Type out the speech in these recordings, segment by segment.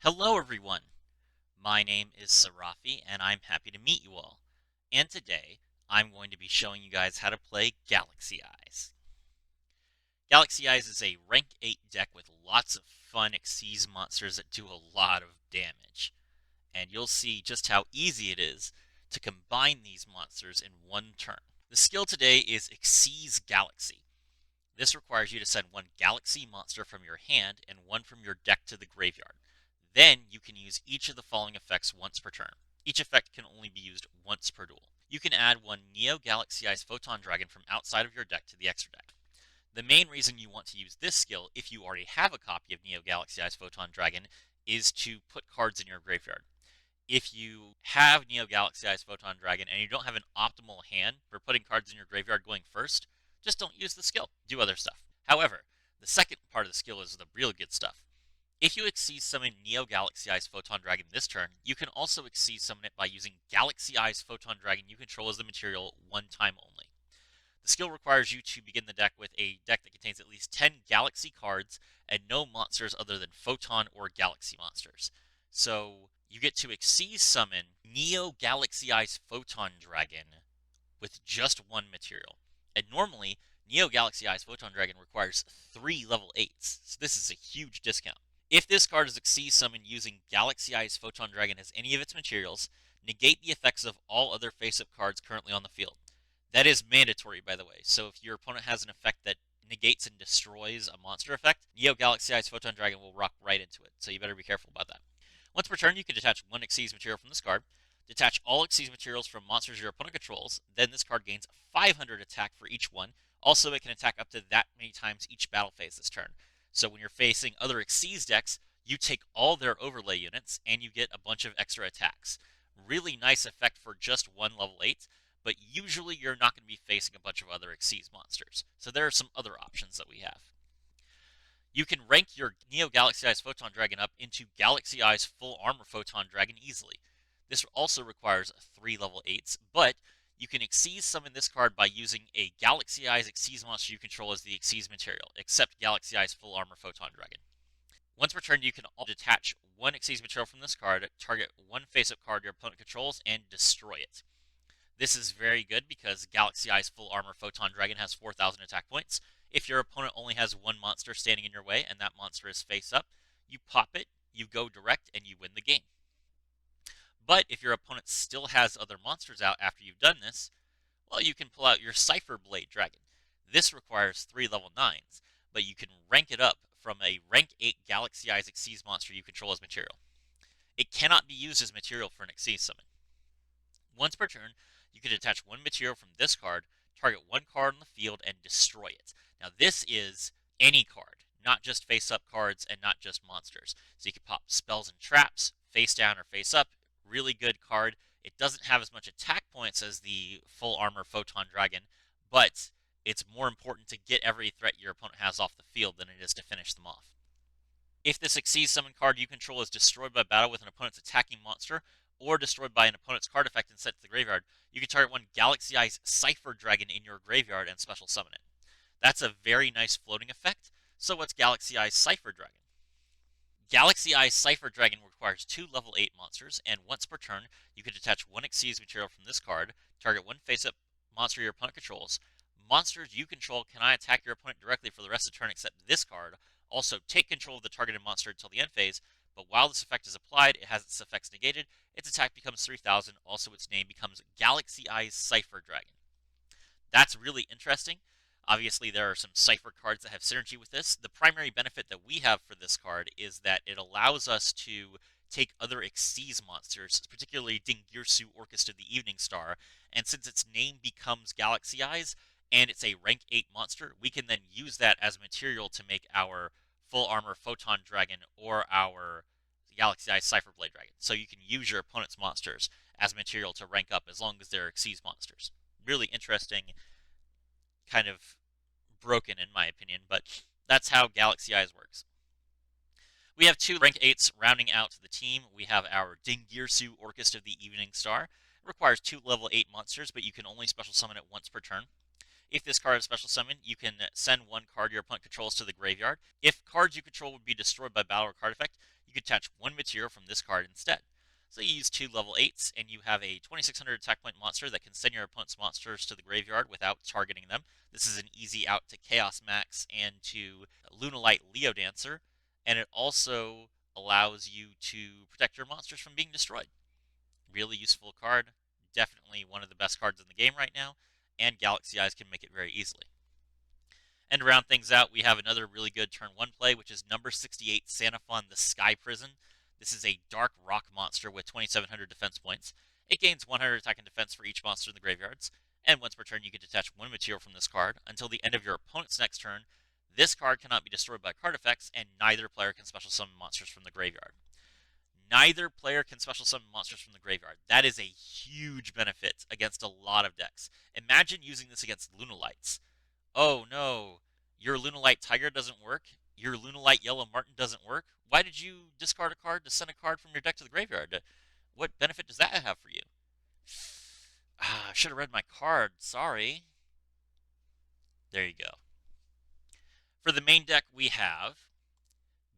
Hello, everyone. My name is Sarafi, and I'm happy to meet you all. And today, I'm going to be showing you guys how to play Galaxy Eyes. Galaxy Eyes is a rank 8 deck with lots of fun Xyz monsters that do a lot of damage. And you'll see just how easy it is to combine these monsters in one turn. The skill today is Xyz Galaxy. This requires you to send one Galaxy monster from your hand and one from your deck to the graveyard. Then you can use each of the following effects once per turn. Each effect can only be used once per duel. You can add one Neo Galaxy Eyes Photon Dragon from outside of your deck to the extra deck. The main reason you want to use this skill, if you already have a copy of Neo Galaxy Eyes Photon Dragon, is to put cards in your graveyard. If you have Neo Galaxy Eyes Photon Dragon and you don't have an optimal hand for putting cards in your graveyard going first, just don't use the skill. Do other stuff. However, the second part of the skill is the real good stuff. If you Xyz summon Neo Galaxy Eyes Photon Dragon this turn, you can also Xyz summon it by using Galaxy Eyes Photon Dragon you control as the material one time only. The skill requires you to begin the deck with a deck that contains at least 10 Galaxy cards and no monsters other than Photon or Galaxy monsters. So you get to Xyz summon Neo Galaxy Eyes Photon Dragon with just one material. And normally, Neo Galaxy Eyes Photon Dragon requires 3 level 8s, so this is a huge discount. If this card is Xyz summoned using Galaxy Eyes Photon Dragon as any of its materials, negate the effects of all other face-up cards currently on the field. That is mandatory, by the way, so if your opponent has an effect that negates and destroys a monster effect, Neo Galaxy Eyes Photon Dragon will rock right into it, so you better be careful about that. Once per turn, you can detach one Xyz material from this card, detach all Xyz materials from monsters your opponent controls, then this card gains 500 attack for each one. Also, it can attack up to that many times each battle phase this turn. So when you're facing other Xyz decks, you take all their overlay units and you get a bunch of extra attacks. Really nice effect for just one level 8, but usually you're not going to be facing a bunch of other Xyz monsters. So there are some other options that we have. You can rank your Neo Galaxy Eyes Photon Dragon up into Galaxy Eyes Full Armor Photon Dragon easily. This also requires 3 level 8s, but you can Xyz summon this card by using a Galaxy Eyes Xyz monster you control as the Xyz material, except Galaxy Eyes Full Armor Photon Dragon. Once per turn, you can detach one Xyz material from this card, target one face-up card your opponent controls, and destroy it. This is very good because Galaxy Eyes Full Armor Photon Dragon has 4,000 attack points. If your opponent only has one monster standing in your way and that monster is face up, you pop it, you go direct, and you win the game. But if your opponent still has other monsters out after you've done this, well, you can pull out your Cipher Blade Dragon. This requires 3 level 9s, but you can rank it up from a rank 8 Galaxy Eyes Xyz monster you control as material. It cannot be used as material for an Xyz summon. Once per turn, you can detach one material from this card, target one card on the field, and destroy it. Now, this is any card, not just face-up cards and not just monsters. So you can pop spells and traps, face down or face up. Really good card. It doesn't have as much attack points as the Full Armor Photon Dragon, but it's more important to get every threat your opponent has off the field than it is to finish them off. If this Xyz summon card you control is destroyed by battle with an opponent's attacking monster, or destroyed by an opponent's card effect and sent to the graveyard, you can target one Galaxy Eyes Cipher Dragon in your graveyard and special summon it. That's a very nice floating effect. So what's Galaxy Eyes Cipher Dragon? Galaxy Eyes Cipher Dragon requires 2 level 8 monsters, and once per turn, you can detach one Xyz material from this card, target one face-up monster your opponent controls. Monsters you control cannot attack your opponent directly for the rest of the turn except this card. Also, take control of the targeted monster until the end phase, but while this effect is applied, it has its effects negated. Its attack becomes 3,000, also its name becomes Galaxy Eyes Cipher Dragon. That's really interesting. Obviously, there are some Cipher cards that have synergy with this. The primary benefit that we have for this card is that it allows us to take other Xyz monsters, particularly Dingirsu Orchestra the Evening Star, and since its name becomes Galaxy Eyes, and it's a rank 8 monster, we can then use that as material to make our Full Armor Photon Dragon or our Galaxy Eyes Cipher Blade Dragon. So you can use your opponent's monsters as material to rank up as long as they're Xyz monsters. Really interesting, kind of broken in my opinion, but that's how Galaxy Eyes works. We have 2 rank 8s rounding out the team. We have our Dingirsu Orchestra of the Evening Star. It requires 2 level 8 monsters, but you can only special summon it once per turn. If this card is special summoned, you can send one card your opponent controls to the graveyard. If cards you control would be destroyed by battle or card effect, you could attach one material from this card instead. So you use 2 level 8s, and you have a 2600 attack point monster that can send your opponent's monsters to the graveyard without targeting them. This is an easy out to Chaos Max and to Lunalight Leo Dancer, and it also allows you to protect your monsters from being destroyed. Really useful card, definitely one of the best cards in the game right now, and Galaxy Eyes can make it very easily. And to round things out, we have another really good turn 1 play, which is number 68, Sanafon the Sky Prison. This is a dark rock monster with 2,700 defense points. It gains 100 attack and defense for each monster in the graveyards, and once per turn you can detach one material from this card. Until the end of your opponent's next turn, this card cannot be destroyed by card effects, and neither player can special summon monsters from the graveyard. Neither player can special summon monsters from the graveyard. That is a huge benefit against a lot of decks. Imagine using this against Lunalights. Oh no, your Lunalight Tiger doesn't work. Your Lunalight Yellow Martin doesn't work. Why did you discard a card to send a card from your deck to the graveyard? What benefit does that have for you? I should have read my card. Sorry. There you go. For the main deck, we have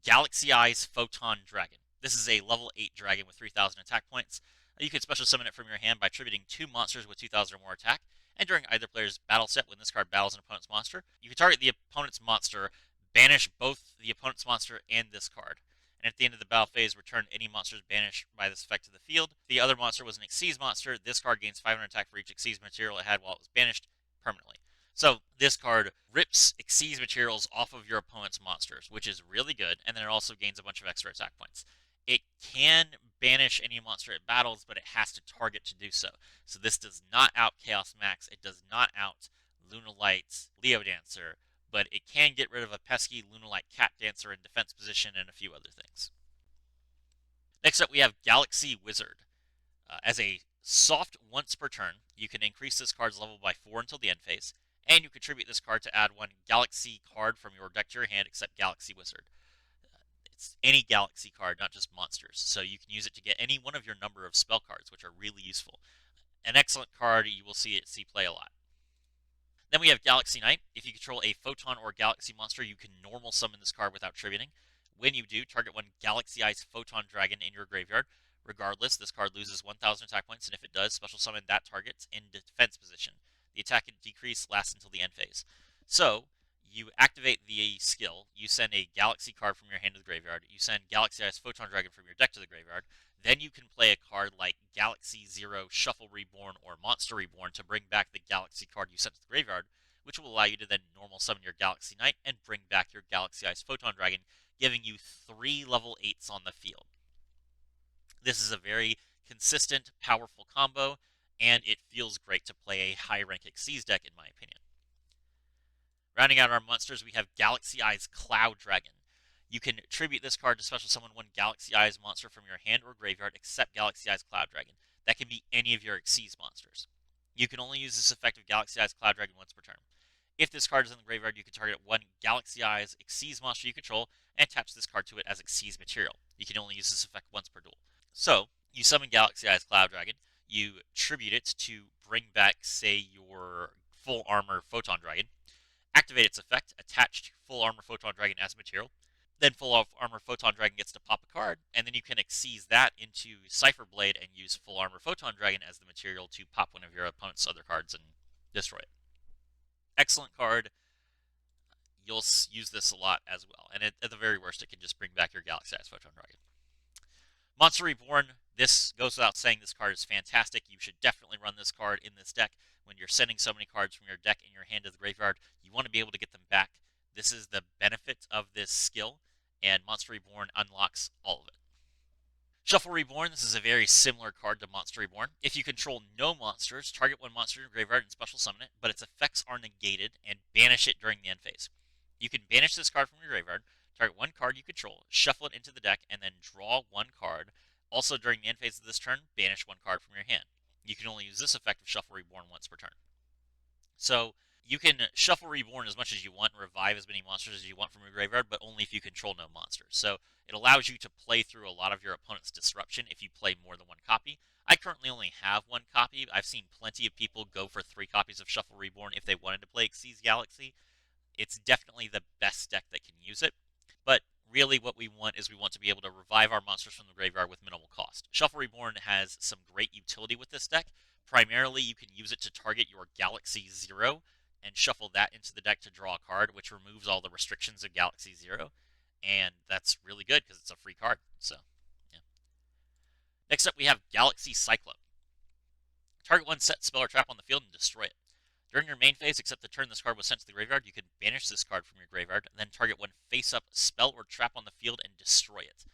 Galaxy Eyes Photon Dragon. This is a level 8 dragon with 3,000 attack points. You can special summon it from your hand by attributing 2 monsters with 2,000 or more attack. And during either player's battle step, when this card battles an opponent's monster, you can target the opponent's monster, banish both the opponent's monster and this card. And at the end of the battle phase, return any monsters banished by this effect to the field. If the other monster was an Xyz monster, this card gains 500 attack for each Xyz material it had while it was banished permanently. So this card rips Xyz materials off of your opponent's monsters, which is really good, and then it also gains a bunch of extra attack points. It can banish any monster it battles, but it has to target to do so. So this does not out Chaos Max, it does not out Lunalight Leo Dancer, but it can get rid of a pesky Lunalight Cat Dancer in defense position and a few other things. Next up, we have Galaxy Wizard. As a soft once per turn, you can increase this card's level by 4 until the end phase, and you contribute this card to add one Galaxy card from your deck to your hand except Galaxy Wizard. It's any Galaxy card, not just monsters, so you can use it to get any one of your number of spell cards, which are really useful. An excellent card, you will see play a lot. Then we have Galaxy Knight. If you control a Photon or Galaxy monster, you can normal summon this card without tributing. When you do, target one Galaxy Eyes Photon Dragon in your graveyard. Regardless, this card loses 1,000 attack points, and if it does, special summon that target in defense position. The attack decrease lasts until the end phase. So, you activate the skill, you send a Galaxy card from your hand to the graveyard, you send Galaxy Eyes Photon Dragon from your deck to the graveyard, then you can play a card like Galaxy Zero, Shuffle Reborn, or Monster Reborn to bring back the Galaxy card you sent to the graveyard, which will allow you to then normal summon your Galaxy Knight and bring back your Galaxy Eyes Photon Dragon, giving you 3 level 8s on the field. This is a very consistent, powerful combo, and it feels great to play a high-rank Xyz deck, in my opinion. Rounding out our monsters, we have Galaxy Eyes Cloud Dragon. You can tribute this card to special summon one Galaxy Eyes monster from your hand or graveyard except Galaxy Eyes Cloud Dragon. That can be any of your Xyz monsters. You can only use this effect of Galaxy Eyes Cloud Dragon once per turn. If this card is in the graveyard, you can target one Galaxy Eyes Xyz monster you control and attach this card to it as Xyz material. You can only use this effect once per duel. So, you summon Galaxy Eyes Cloud Dragon, you tribute it to bring back, say, your Full Armor Photon Dragon, activate its effect, attach Full Armor Photon Dragon as material, then Full Armor Photon Dragon gets to pop a card, and then you can Xyz that into Cypher Blade and use Full Armor Photon Dragon as the material to pop one of your opponent's other cards and destroy it. Excellent card. You'll use this a lot as well, and at the very worst, it can just bring back your Galaxy Eyes Photon Dragon. Monster Reborn, this goes without saying, this card is fantastic. You should definitely run this card in this deck. When you're sending so many cards from your deck in your hand to the graveyard, you want to be able to get them back. This is the benefit of this skill, and Monster Reborn unlocks all of it. Shuffle Reborn, this is a very similar card to Monster Reborn. If you control no monsters, target one monster in your graveyard and special summon it, but its effects are negated, and banish it during the end phase. You can banish this card from your graveyard, target one card you control, shuffle it into the deck, and then draw one card. Also, during the end phase of this turn, banish one card from your hand. You can only use this effect of Shuffle Reborn once per turn. So, you can Shuffle Reborn as much as you want and revive as many monsters as you want from your graveyard, but only if you control no monsters. So, it allows you to play through a lot of your opponent's disruption if you play more than one copy. I currently only have one copy. I've seen plenty of people go for 3 copies of Shuffle Reborn if they wanted to play Xyz Galaxy. It's definitely the best deck that can use it. But Really what we want is we want to be able to revive our monsters from the graveyard with minimal cost. Shuffle Reborn has some great utility with this deck. Primarily, you can use it to target your Galaxy Zero and shuffle that into the deck to draw a card, which removes all the restrictions of Galaxy Zero. And that's really good because it's a free card. So, yeah. Next up, we have Galaxy Cyclone. Target one set spell or trap on the field and destroy it. During your main phase, except the turn this card was sent to the graveyard, you can banish this card from your graveyard, and then target one face-up spell or trap on the field and destroy it.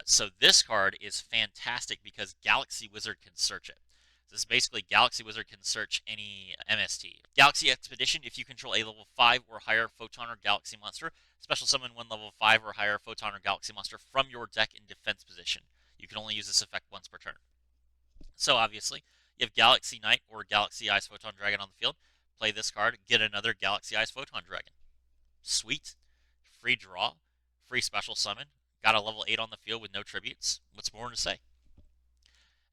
So this card is fantastic because Galaxy Wizard can search it. This is basically Galaxy Wizard can search any MST. Galaxy Expedition, if you control a level 5 or higher Photon or Galaxy monster, special summon one level 5 or higher Photon or Galaxy monster from your deck in defense position. You can only use this effect once per turn. So obviously, you have Galaxy Knight or Galaxy Eyes Photon Dragon on the field. Play this card, get another Galaxy Eyes Photon Dragon. Sweet. Free draw. Free special summon. Got a level 8 on the field with no tributes. What's more to say?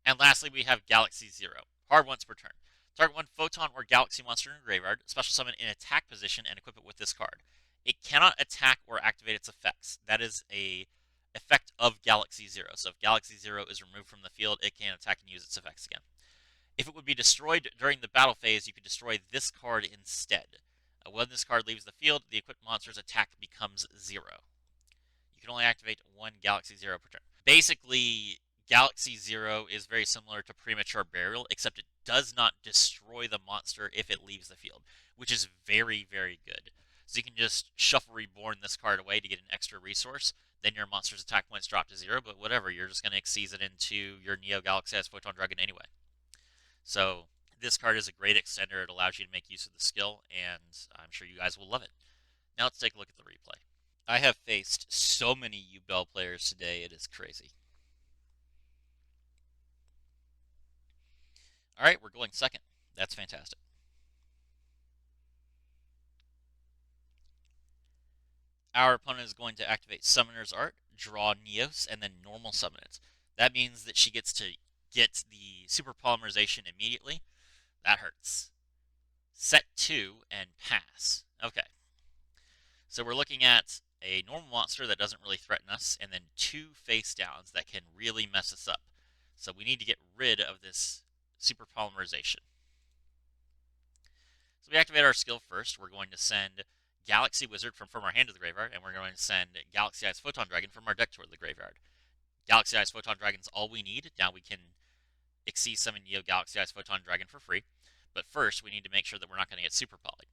And lastly, we have Galaxy Zero. Hard once per turn. Target one Photon or Galaxy monster in your graveyard. Special summon in attack position and equip it with this card. It cannot attack or activate its effects. That is a effect of Galaxy Zero. So if Galaxy Zero is removed from the field, it can't attack and use its effects again. If it would be destroyed during the battle phase, you could destroy this card instead. When this card leaves the field, the equipped monster's attack becomes 0. You can only activate one Galaxy Zero per turn. Basically, Galaxy Zero is very similar to Premature Burial, except it does not destroy the monster if it leaves the field, which is very, very good. So you can just Shuffle Reborn this card away to get an extra resource. Then your monster's attack points drop to 0, but whatever, you're just going to Xyz it into your Neo Galaxy as Photon Dragon anyway. So this card is a great extender. It allows you to make use of the skill, and I'm sure you guys will love it. Now let's take a look at the replay. I have faced so many U-Bell players today, it is crazy. Alright, we're going second. That's fantastic. Our opponent is going to activate Summoner's Art, draw Neos, and then normal summon it. That means that she gets to get the Super Polymerization immediately. That hurts. Set 2 and pass. Okay. So we're looking at a normal monster that doesn't really threaten us, and then 2 face downs that can really mess us up. So we need to get rid of this Super Polymerization. So we activate our skill first. We're going to send Galaxy Wizard from our hand to the graveyard, and we're going to send Galaxy Eyes Photon Dragon from our deck toward the graveyard. Galaxy Eyes Photon Dragon is all we need. Now we can Xyz summon Neo Galaxy Eyes Photon Dragon for free. But first, we need to make sure that we're not going to get Super Poly.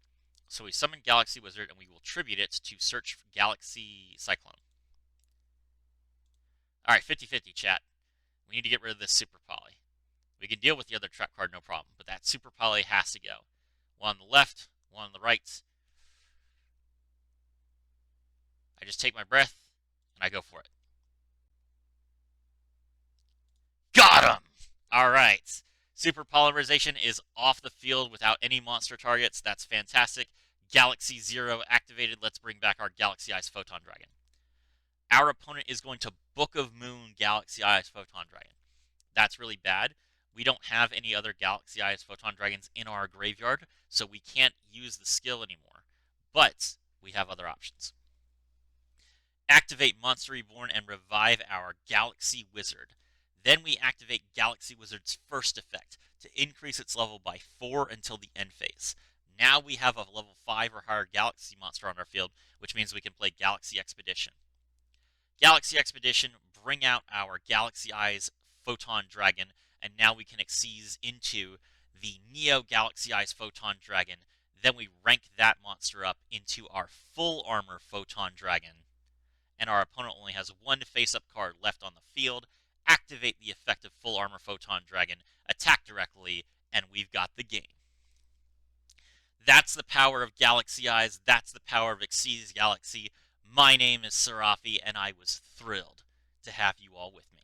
So we summon Galaxy Wizard, and we will tribute it to search for Galaxy Cyclone. Alright, 50-50, chat. We need to get rid of this Super Poly. We can deal with the other trap card, no problem, but that Super Poly has to go. One on the left, one on the right. I just take my breath, and I go for it. Got him! Alright. Super Polymerization is off the field without any monster targets. That's fantastic. Galaxy Zero activated. Let's bring back our Galaxy Eyes Photon Dragon. Our opponent is going to Book of Moon Galaxy Eyes Photon Dragon. That's really bad. We don't have any other Galaxy Eyes Photon Dragons in our graveyard, so we can't use the skill anymore. But we have other options. Activate Monster Reborn and revive our Galaxy Wizard. Then we activate Galaxy Wizard's first effect to increase its level by 4 until the end phase. Now we have a level 5 or higher Galaxy monster on our field, which means we can play Galaxy Expedition. Galaxy Expedition, bring out our Galaxy Eyes Photon Dragon, and now we can Xyz into the Neo Galaxy Eyes Photon Dragon. Then we rank that monster up into our full armor Photon Dragon. And our opponent only has one face-up card left on the field. Activate the effect of Full Armor Photon Dragon, attack directly, and we've got the game. That's the power of Galaxy Eyes. That's the power of Xyz Galaxy. My name is Serafi, and I was thrilled to have you all with me.